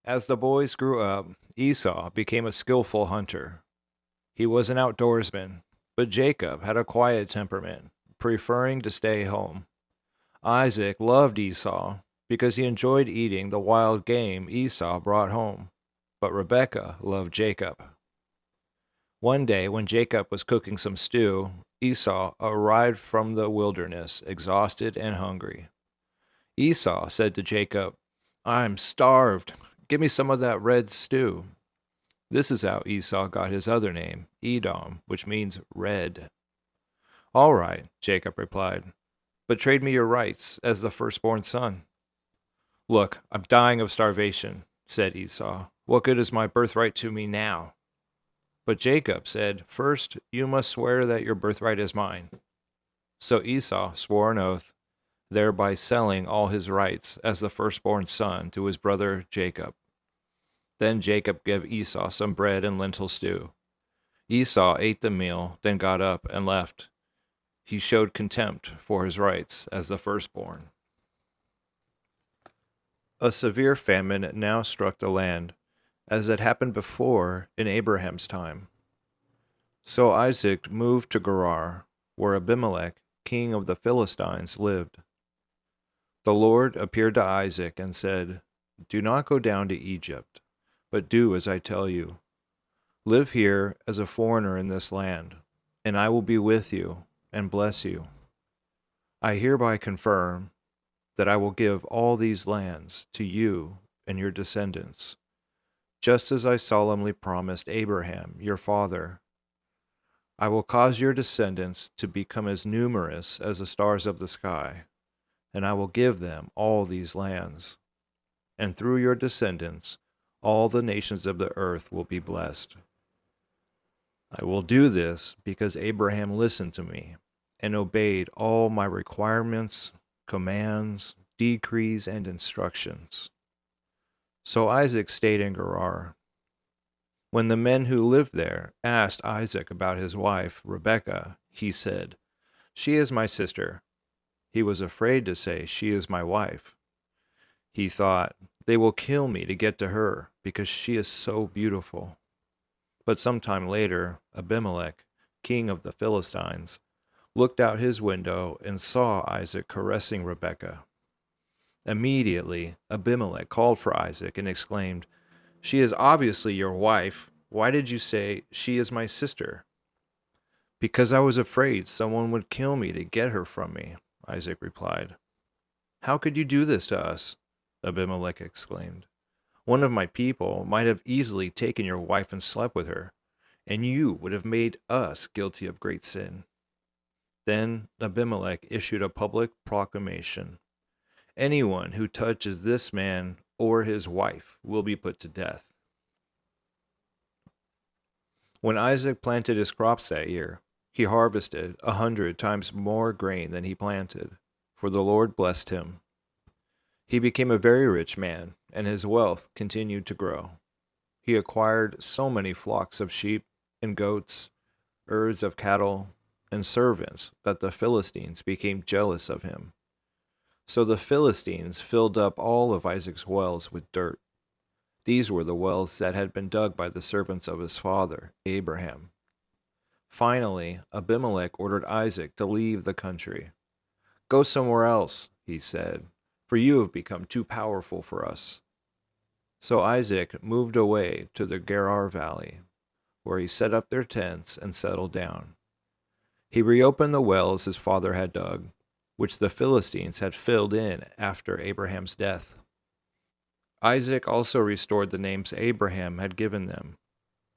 As the boys grew up, Esau became a skillful hunter. He was an outdoorsman, but Jacob had a quiet temperament, preferring to stay home. Isaac loved Esau because he enjoyed eating the wild game Esau brought home, but Rebekah loved Jacob. One day, when Jacob was cooking some stew, Esau arrived from the wilderness, exhausted and hungry. Esau said to Jacob, "I'm starved. Give me some of that red stew." This is how Esau got his other name, Edom, which means red. "All right," Jacob replied, "but trade me your rights as the firstborn son." "Look, I'm dying of starvation," said Esau. "What good is my birthright to me now?" But Jacob said, "First, you must swear that your birthright is mine." So Esau swore an oath, thereby selling all his rights as the firstborn son to his brother Jacob. Then Jacob gave Esau some bread and lentil stew. Esau ate the meal, then got up and left. He showed contempt for his rights as the firstborn. A severe famine now struck the land, as had happened before in Abraham's time. So Isaac moved to Gerar, where Abimelech, king of the Philistines, lived. The Lord appeared to Isaac and said, "Do not go down to Egypt, but do as I tell you. Live here as a foreigner in this land, and I will be with you and bless you. I hereby confirm that I will give all these lands to you and your descendants, just as I solemnly promised Abraham, your father. I will cause your descendants to become as numerous as the stars of the sky, and I will give them all these lands. And through your descendants, all the nations of the earth will be blessed. I will do this because Abraham listened to me and obeyed all my requirements, commands, decrees, and instructions." So Isaac stayed in Gerar. When the men who lived there asked Isaac about his wife, Rebekah, he said, "She is my sister." He was afraid to say, "She is my wife." He thought, "They will kill me to get to her because she is so beautiful." But sometime later, Abimelech, king of the Philistines, looked out his window and saw Isaac caressing Rebekah. Immediately, Abimelech called for Isaac and exclaimed, "She is obviously your wife. Why did you say, 'She is my sister'?" "Because I was afraid someone would kill me to get her from me," Isaac replied. "How could you do this to us?" Abimelech exclaimed. "One of my people might have easily taken your wife and slept with her, and you would have made us guilty of great sin." Then Abimelech issued a public proclamation: "Anyone who touches this man or his wife will be put to death." When Isaac planted his crops that year, he harvested 100 times more grain than he planted, for the Lord blessed him. He became a very rich man, and his wealth continued to grow. He acquired so many flocks of sheep and goats, herds of cattle, and servants that the Philistines became jealous of him. So the Philistines filled up all of Isaac's wells with dirt. These were the wells that had been dug by the servants of his father, Abraham. Finally, Abimelech ordered Isaac to leave the country. "Go somewhere else," he said, "for you have become too powerful for us." So Isaac moved away to the Gerar Valley, where he set up their tents and settled down. He reopened the wells his father had dug, which the Philistines had filled in after Abraham's death. Isaac also restored the names Abraham had given them.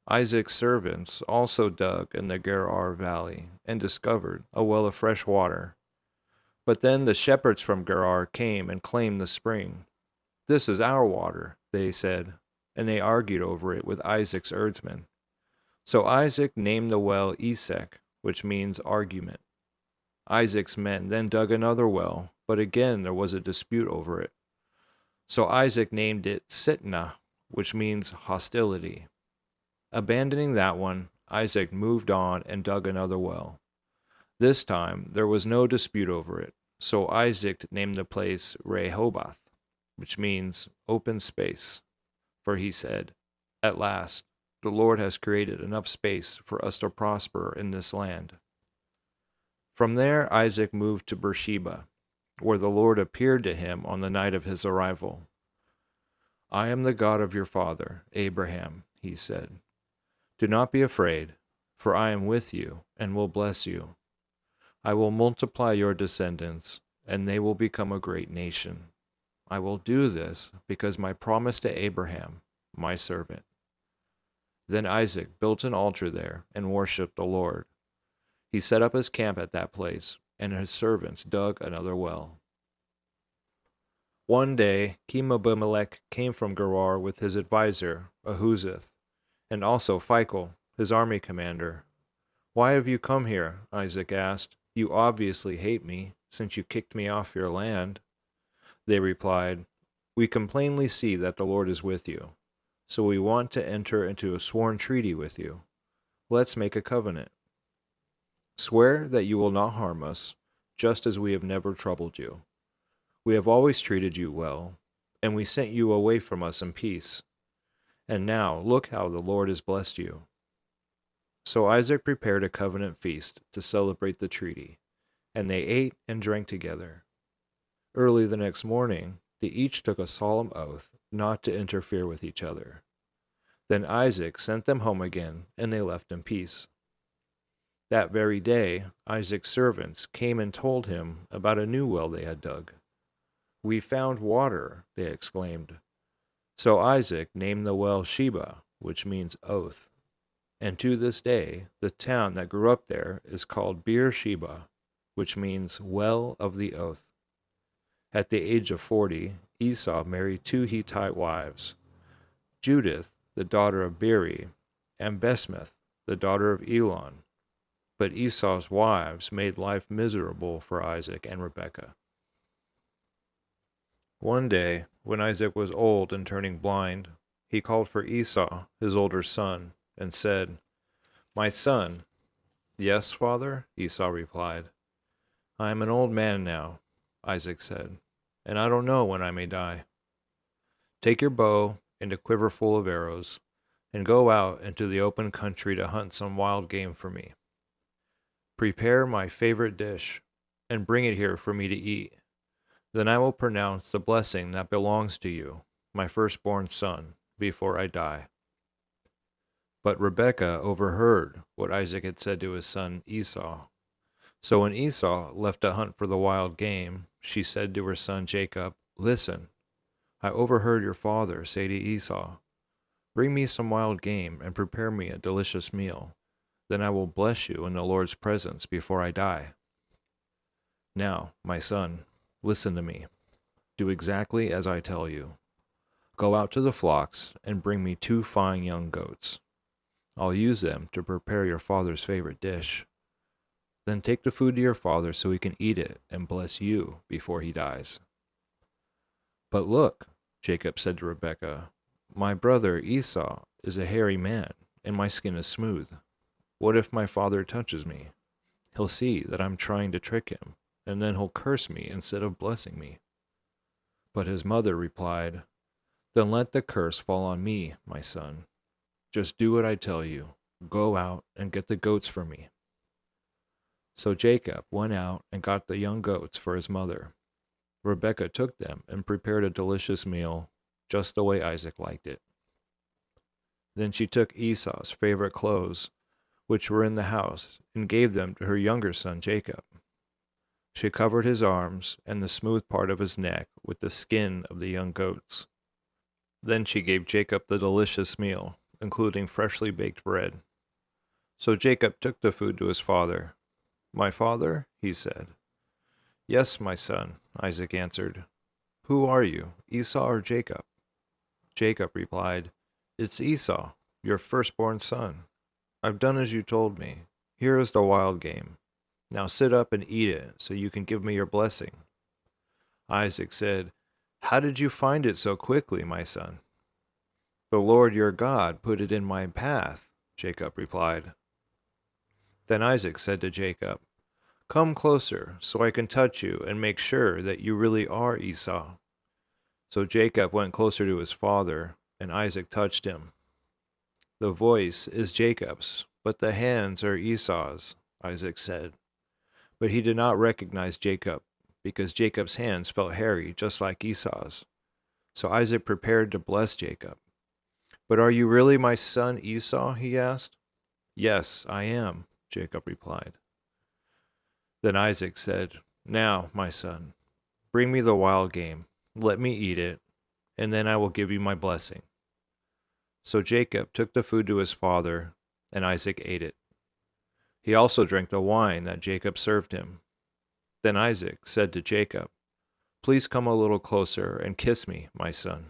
Isaac's servants also dug in the Gerar Valley and discovered a well of fresh water. But then the shepherds from Gerar came and claimed the spring. "This is our water," they said, and they argued over it with Isaac's herdsmen. So Isaac named the well Esek, which means argument. Isaac's men then dug another well, but again there was a dispute over it. So Isaac named it Sitnah, which means hostility. Abandoning that one, Isaac moved on and dug another well. This time there was no dispute over it, so Isaac named the place Rehoboth, which means open space. for he said, "At last, the Lord has created enough space for us to prosper in this land." From there, Isaac moved to Beersheba, where the Lord appeared to him on the night of his arrival. "I am the God of your father, Abraham," he said. "Do not be afraid, for I am with you and will bless you. I will multiply your descendants, and they will become a great nation. I will do this because my promise to Abraham, my servant." Then Isaac built an altar there and worshipped the Lord. He set up his camp at that place, and his servants dug another well. One day, King Abimelech came from Gerar with his advisor, Ahuzeth, and also Phicol, his army commander. "Why have you come here?" Isaac asked. "You obviously hate me, since you kicked me off your land." They replied, "We can plainly see that the Lord is with you, so we want to enter into a sworn treaty with you. Let's make a covenant. Swear that you will not harm us, just as we have never troubled you. We have always treated you well, and we sent you away from us in peace. And now look how the Lord has blessed you." So Isaac prepared a covenant feast to celebrate the treaty, and they ate and drank together. Early the next morning, they each took a solemn oath not to interfere with each other. Then Isaac sent them home again, and they left in peace. That very day, Isaac's servants came and told him about a new well they had dug. "We found water," they exclaimed. So Isaac named the well Sheba, which means oath. And to this day, the town that grew up there is called Beersheba, which means well of the oath. At the age of 40, Esau married 2 Hittite wives, Judith, the daughter of Beeri, and Basemath, the daughter of Elon. But Esau's wives made life miserable for Isaac and Rebekah. One day, when Isaac was old and turning blind, he called for Esau, his older son, and said, "My son." "Yes, father," Esau replied. "I am an old man now," Isaac said, "and I don't know when I may die. Take your bow and a quiver full of arrows, and go out into the open country to hunt some wild game for me. Prepare my favorite dish, and bring it here for me to eat. Then I will pronounce the blessing that belongs to you, my firstborn son, before I die." But Rebekah overheard what Isaac had said to his son Esau. So when Esau left to hunt for the wild game, she said to her son Jacob, "Listen, I overheard your father say to Esau, 'Bring me some wild game and prepare me a delicious meal. Then I will bless you in the Lord's presence before I die.' Now, my son, listen to me. Do exactly as I tell you. Go out to the flocks and bring me 2 fine young goats. I'll use them to prepare your father's favorite dish. Then take the food to your father so he can eat it and bless you before he dies." "But look," Jacob said to Rebekah, "my brother Esau is a hairy man, and my skin is smooth. What if my father touches me? He'll see that I'm trying to trick him, and then he'll curse me instead of blessing me." But his mother replied, "Then let the curse fall on me, my son. Just do what I tell you. Go out and get the goats for me." So Jacob went out and got the young goats for his mother. Rebekah took them and prepared a delicious meal, just the way Isaac liked it. Then she took Esau's favorite clothes, which were in the house, and gave them to her younger son Jacob. She covered his arms and the smooth part of his neck with the skin of the young goats. Then she gave Jacob the delicious meal, including freshly baked bread. So Jacob took the food to his father. "My father?" he said. "Yes, my son," Isaac answered. "Who are you, Esau or Jacob?" Jacob replied, "It's Esau, your firstborn son. I've done as you told me. Here is the wild game. Now sit up and eat it so you can give me your blessing." Isaac said, "How did you find it so quickly, my son?" "The Lord your God put it in my path," Jacob replied. Then Isaac said to Jacob, "Come closer so I can touch you and make sure that you really are Esau." So Jacob went closer to his father, and Isaac touched him. The voice is Jacob's, but the hands are Esau's, Isaac said. But he did not recognize Jacob, because Jacob's hands felt hairy just like Esau's. So Isaac prepared to bless Jacob. But are you really my son Esau? He asked. Yes, I am, Jacob replied. Then Isaac said, Now, my son, bring me the wild game, let me eat it, and then I will give you my blessing. So Jacob took the food to his father, and Isaac ate it. He also drank the wine that Jacob served him. Then Isaac said to Jacob, Please come a little closer and kiss me, my son.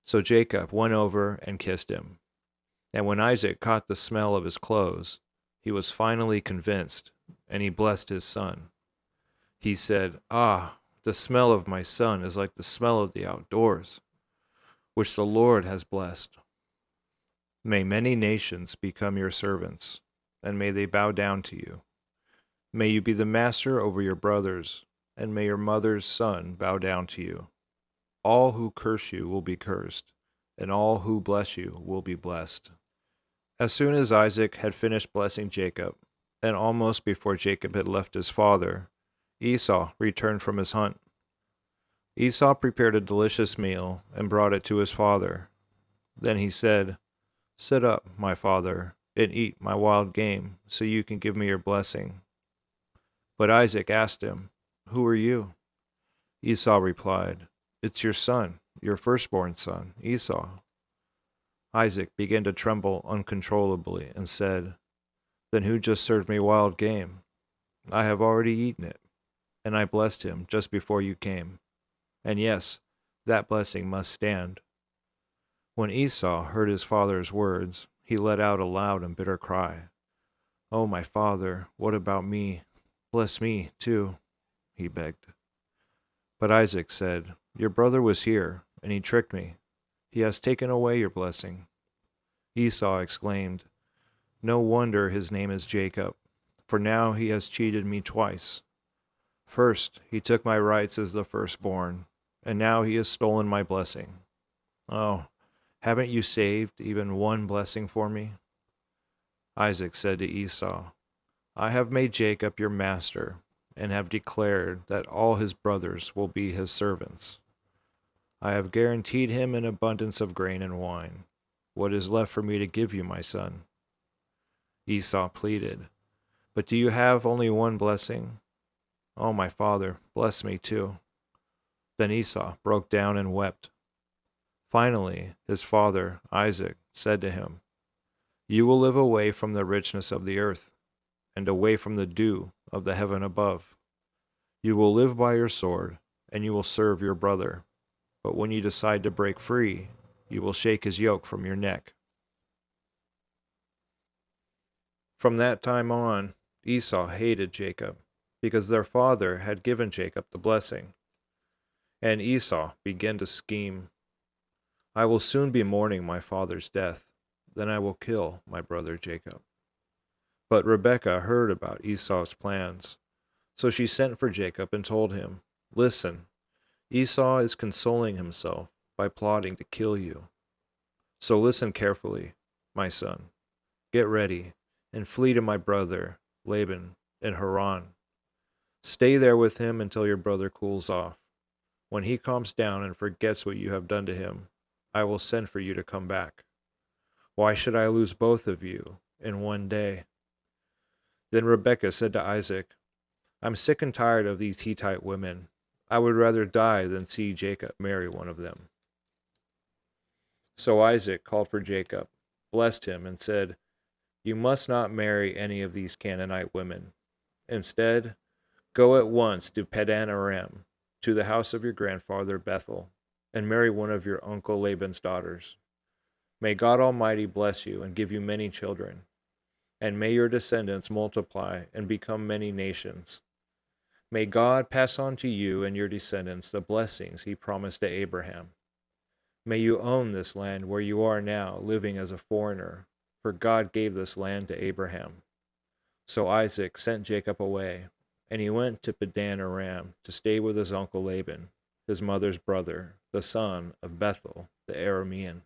So Jacob went over and kissed him. And when Isaac caught the smell of his clothes, he was finally convinced, and he blessed his son. He said, Ah, the smell of my son is like the smell of the outdoors, which the Lord has blessed. May many nations become your servants, and may they bow down to you. May you be the master over your brothers, and may your mother's son bow down to you. All who curse you will be cursed, and all who bless you will be blessed. As soon as Isaac had finished blessing Jacob, and almost before Jacob had left his father, Esau returned from his hunt. Esau prepared a delicious meal and brought it to his father. Then he said, Sit up, my father, and eat my wild game, so you can give me your blessing. But Isaac asked him, Who are you? Esau replied, It's your son, your firstborn son, Esau. Isaac began to tremble uncontrollably and said, Then who just served me wild game? I have already eaten it, and I blessed him just before you came. And yes, that blessing must stand. When Esau heard his father's words, he let out a loud and bitter cry. Oh, my father, what about me? Bless me, too, he begged. But Isaac said, Your brother was here, and he tricked me. He has taken away your blessing. Esau exclaimed, No wonder his name is Jacob, for now he has cheated me twice. First, he took my rights as the firstborn, and now he has stolen my blessing. Oh, haven't you saved even one blessing for me? Isaac said to Esau, I have made Jacob your master, and have declared that all his brothers will be his servants. I have guaranteed him an abundance of grain and wine. What is left for me to give you, my son? Esau pleaded, But do you have only one blessing? Oh, my father, bless me too. Then Esau broke down and wept. Finally, his father, Isaac, said to him, You will live away from the richness of the earth, and away from the dew of the heaven above. You will live by your sword, and you will serve your brother. But when you decide to break free, you will shake his yoke from your neck. From that time on, Esau hated Jacob, because their father had given Jacob the blessing. And Esau began to scheme, I will soon be mourning my father's death, then I will kill my brother Jacob. But Rebekah heard about Esau's plans, so she sent for Jacob and told him, Listen, Esau is consoling himself by plotting to kill you. So listen carefully, my son. Get ready and flee to my brother Laban in Haran. Stay there with him until your brother cools off. When he calms down and forgets what you have done to him, I will send for you to come back. Why should I lose both of you in one day? Then Rebekah said to Isaac, I'm sick and tired of these Hittite women. I would rather die than see Jacob marry one of them. So Isaac called for Jacob, blessed him, and said, You must not marry any of these Canaanite women. Instead, go at once to Paddan-Aram, to the house of your grandfather Bethel, and marry one of your uncle Laban's daughters. May God Almighty bless you and give you many children, and may your descendants multiply and become many nations. May God pass on to you and your descendants the blessings he promised to Abraham. May you own this land where you are now, living as a foreigner, for God gave this land to Abraham. So Isaac sent Jacob away, and he went to Paddan-Aram to stay with his uncle Laban, his mother's brother, the son of Bethuel, the Aramean.